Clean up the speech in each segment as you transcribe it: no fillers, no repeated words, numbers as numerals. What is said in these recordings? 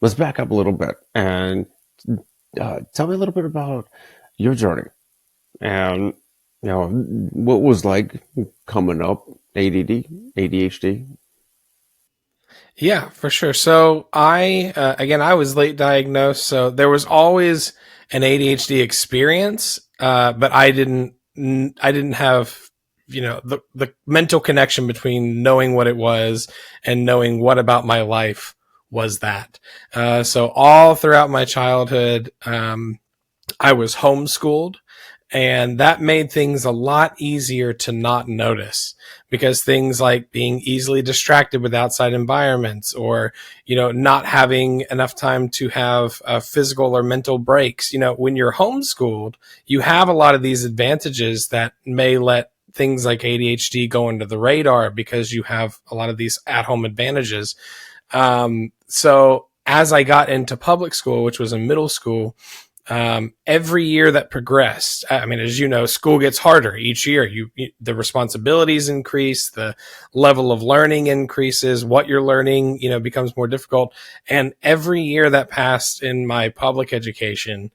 let's back up a little bit and tell me a little bit about your journey and what was like coming up. ADD, ADHD. Yeah, for sure. So again, I was late diagnosed, so there was always an ADHD experience, but I didn't have, the mental connection between knowing what it was and knowing what about my life was that. So all throughout my childhood, I was homeschooled, and that made things a lot easier to not notice because things like being easily distracted with outside environments or, not having enough time to have physical or mental breaks. When you're homeschooled, you have a lot of these advantages that may let things like ADHD go under the radar because you have a lot of these at home advantages. So as I got into public school, which was in middle school, every year that progressed, I mean, as you know, school gets harder each year. The responsibilities increase, the level of learning increases, what you're learning, becomes more difficult. And every year that passed in my public education,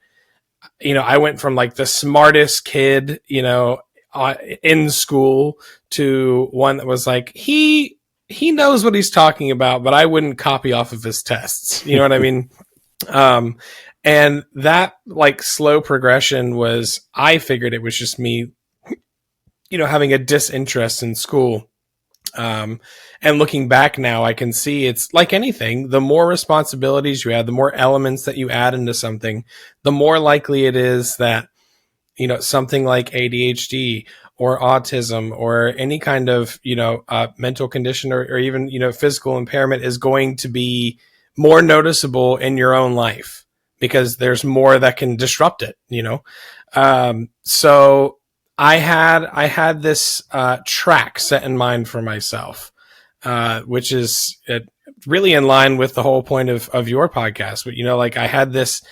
I went from like the smartest kid, in school to one that was like, he knows what he's talking about, but I wouldn't copy off of his tests. You know what I mean? Um, and that like slow progression was, I figured it was just me, having a disinterest in school. Um, and looking back now, I can see it's like anything. The more responsibilities you add, the more elements that you add into something, the more likely it is that, something like ADHD or autism or any kind of, mental condition or even, physical impairment is going to be more noticeable in your own life because there's more that can disrupt it. So I had this track set in mind for myself, which is really in line with the whole point of your podcast. But like I had this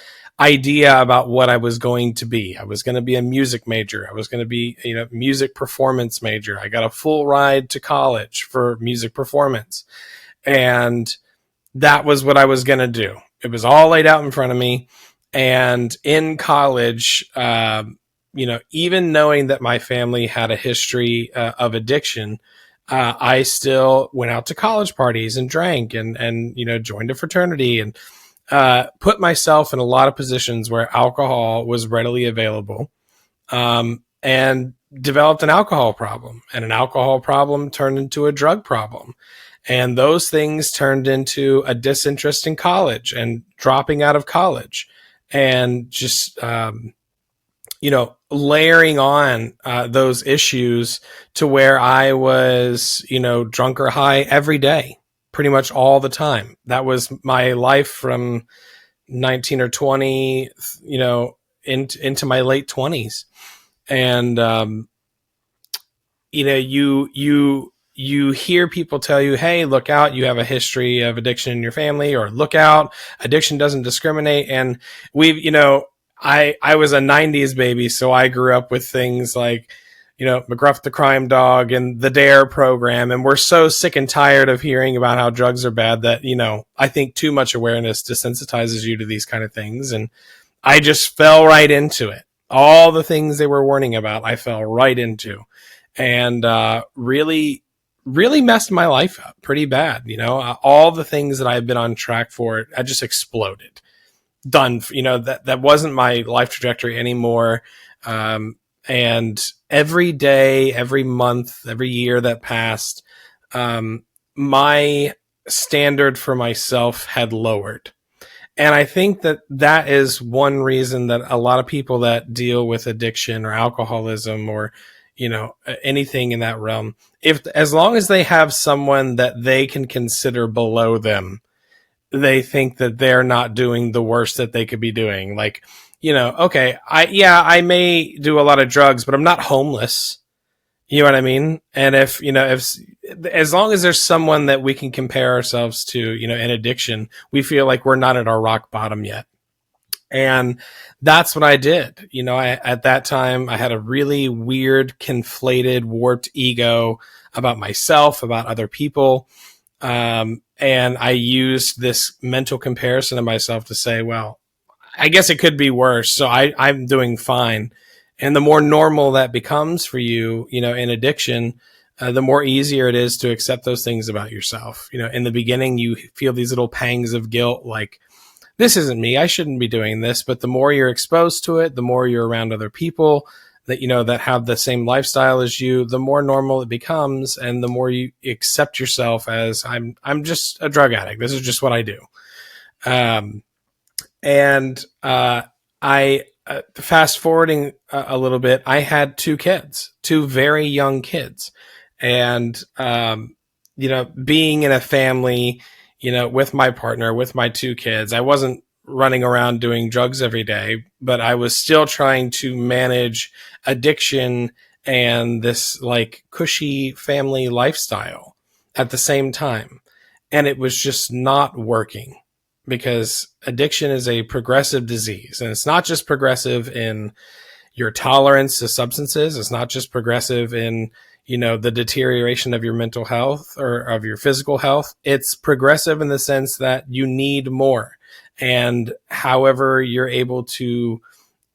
idea about what I was going to be. I was going to be a music major. I was going to be music performance major. I got a full ride to college for music performance, and that was what I was going to do. It was all laid out in front of me. And in college, even knowing that my family had a history of addiction, I still went out to college parties and drank and joined a fraternity and put myself in a lot of positions where alcohol was readily available, and developed an alcohol problem. And an alcohol problem turned into a drug problem. And those things turned into a disinterest in college and dropping out of college and just, layering on those issues to where I was, drunk or high every day, pretty much all the time. That was my life from 19 or 20, into my late 20s. And, you hear people tell you, hey, look out, you have a history of addiction in your family, or look out, addiction doesn't discriminate. And we've, I was a 90s baby, so I grew up with things like, McGruff the Crime Dog and the DARE program. And we're so sick and tired of hearing about how drugs are bad that, I think too much awareness desensitizes you to these kind of things. And I just fell right into it. All the things they were warning about, I fell right into, and really messed my life up pretty bad. All the things that I've been on track for, I just exploded. Done. That wasn't my life trajectory anymore. And every day, every month, every year that passed, my standard for myself had lowered. And I think that that is one reason that a lot of people that deal with addiction or alcoholism or, anything in that realm, if as long as they have someone that they can consider below them, they think that they're not doing the worst that they could be doing. Like, okay, I may do a lot of drugs, but I'm not homeless. You know what I mean? And if as long as there's someone that we can compare ourselves to, in addiction, we feel like we're not at our rock bottom yet. And that's what I did. At that time, I had a really weird, conflated, warped ego about myself, about other people. And I used this mental comparison of myself to say, well, I guess it could be worse. So I'm doing fine. And the more normal that becomes for you, in addiction, the more easier it is to accept those things about yourself. In the beginning, you feel these little pangs of guilt, like, this isn't me. I shouldn't be doing this. But the more you're exposed to it, the more you're around other people that, that have the same lifestyle as you, the more normal it becomes. And the more you accept yourself as I'm just a drug addict. This is just what I do. And I fast forwarding a little bit, I had two kids, two very young kids, and being in a family, with my partner, with my two kids, I wasn't running around doing drugs every day, but I was still trying to manage addiction and this like cushy family lifestyle at the same time. And it was just not working, because addiction is a progressive disease. And it's not just progressive in your tolerance to substances. It's not just progressive in, the deterioration of your mental health or of your physical health. It's progressive in the sense that you need more. And however you're able to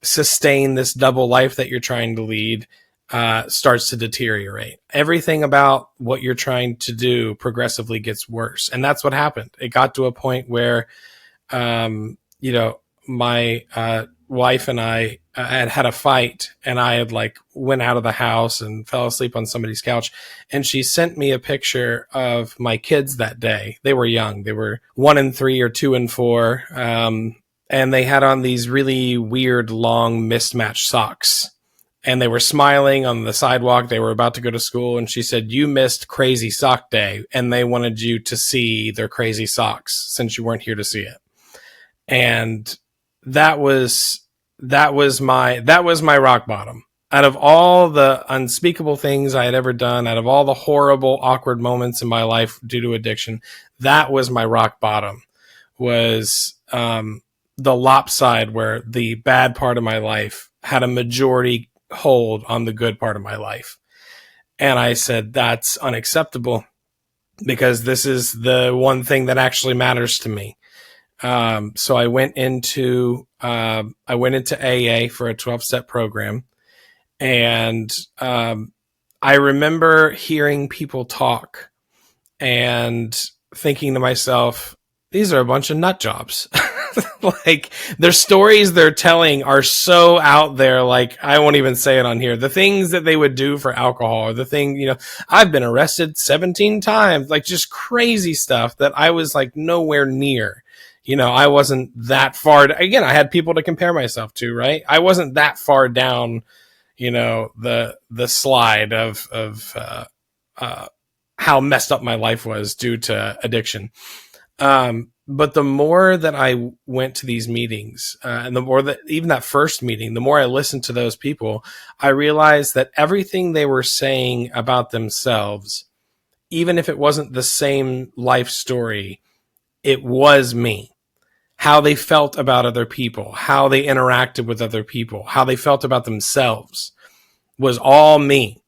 sustain this double life that you're trying to lead starts to deteriorate. Everything about what you're trying to do progressively gets worse. And that's what happened. It got to a point where, my wife and I had a fight, and I had went out of the house and fell asleep on somebody's couch. And she sent me a picture of my kids that day. They were young. They were 1 and 3 or 2 and 4. And they had on these really weird, long, mismatched socks. And they were smiling on the sidewalk. They were about to go to school. And she said, "You missed crazy sock day." And they wanted you to see their crazy socks since you weren't here to see it. And that was my rock bottom. Out of all the unspeakable things I had ever done, out of all the horrible, awkward moments in my life due to addiction, that was my rock bottom. Was the lopside where the bad part of my life had a majority hold on the good part of my life. And I said, that's unacceptable, because this is the one thing that actually matters to me. So I went into AA for a 12-step program. And I remember hearing people talk and thinking to myself, these are a bunch of nut jobs. Like, their stories they're telling are so out there. Like, I won't even say it on here. The things that they would do for alcohol, or the thing, I've been arrested 17 times, like just crazy stuff that I was like nowhere near. I wasn't that far. Again, I had people to compare myself to, right? I wasn't that far down, the slide of how messed up my life was due to addiction. But the more that I went to these meetings, and the more that, even that first meeting, the more I listened to those people, I realized that everything they were saying about themselves, even if it wasn't the same life story, it was me. How they felt about other people, how they interacted with other people, how they felt about themselves was all me.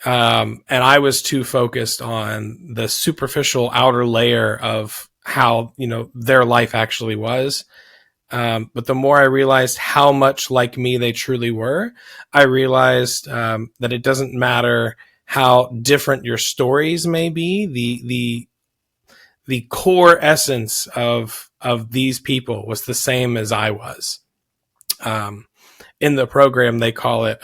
And I was too focused on the superficial outer layer of how, their life actually was. But the more I realized how much like me they truly were, I realized that it doesn't matter how different your stories may be. The core essence of these people was the same as I was. In the program, they call it,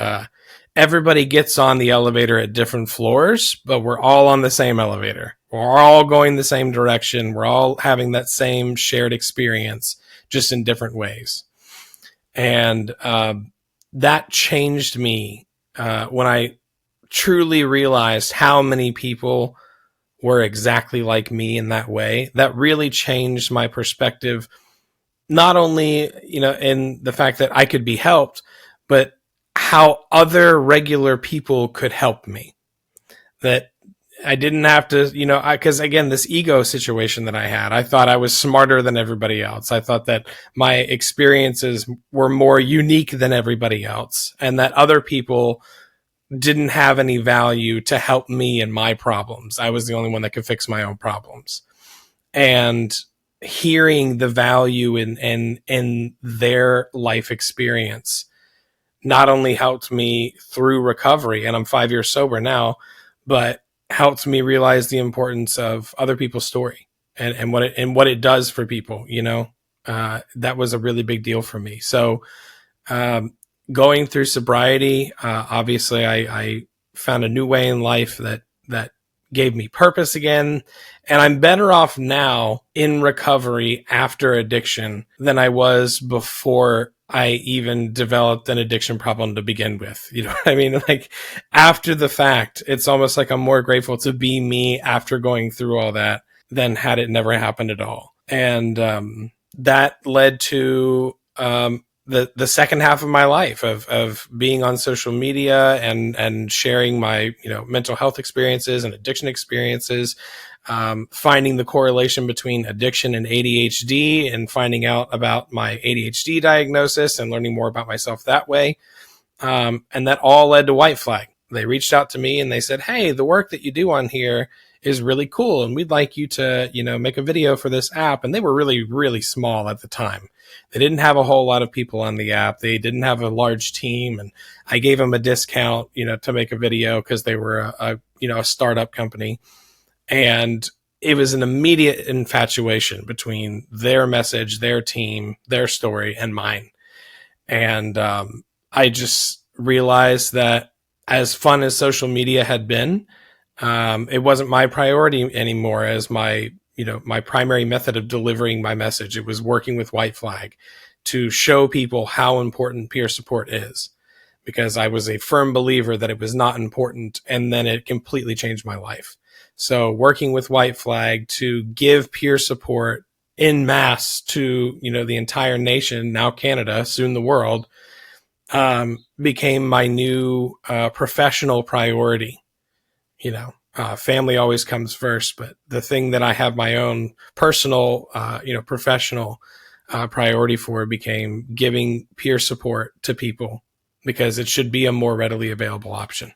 everybody gets on the elevator at different floors, but we're all on the same elevator. We're all going the same direction. We're all having that same shared experience, just in different ways. And that changed me when I truly realized how many people were exactly like me in that way. That really changed my perspective, not only, in the fact that I could be helped, but how other regular people could help me. That I didn't have to, because again, this ego situation that I had, I thought I was smarter than everybody else. I thought that my experiences were more unique than everybody else, and that other people didn't have any value to help me in my problems. I was the only one that could fix my own problems. and hearing the value in their life experience not only helped me through recovery, and I'm 5 years sober now, but helped me realize the importance of other people's story and what it does for people. That was a really big deal for me. So um, going through sobriety, obviously, I found a new way in life that gave me purpose again, and I'm better off now in recovery after addiction than I was before I even developed an addiction problem to begin with. You know what I mean? Like after the fact, it's almost like I'm more grateful to be me after going through all that than had it never happened at all. And that led to the second half of my life of being on social media and sharing my mental health experiences and addiction experiences, finding the correlation between addiction and ADHD, and finding out about my ADHD diagnosis and learning more about myself that way. And that all led to White Flag. They reached out to me and they said, "Hey, the work that you do on here is really cool, and we'd like you to, make a video for this app." And they were really, really small at the time. They didn't have a whole lot of people on the app. They didn't have a large team, and I gave them a discount, to make a video because they were a startup company. And it was an immediate infatuation between their message, their team, their story, and mine. And I just realized that as fun as social media had been, it wasn't my priority anymore as my primary method of delivering my message. It was working with White Flag to show people how important peer support is, because I was a firm believer that it was not important, and then it completely changed my life. So working with White Flag to give peer support in mass to, the entire nation, now Canada, soon the world, became my new professional priority. Family always comes first, but the thing that I have my own personal, professional priority for became giving peer support to people, because it should be a more readily available option.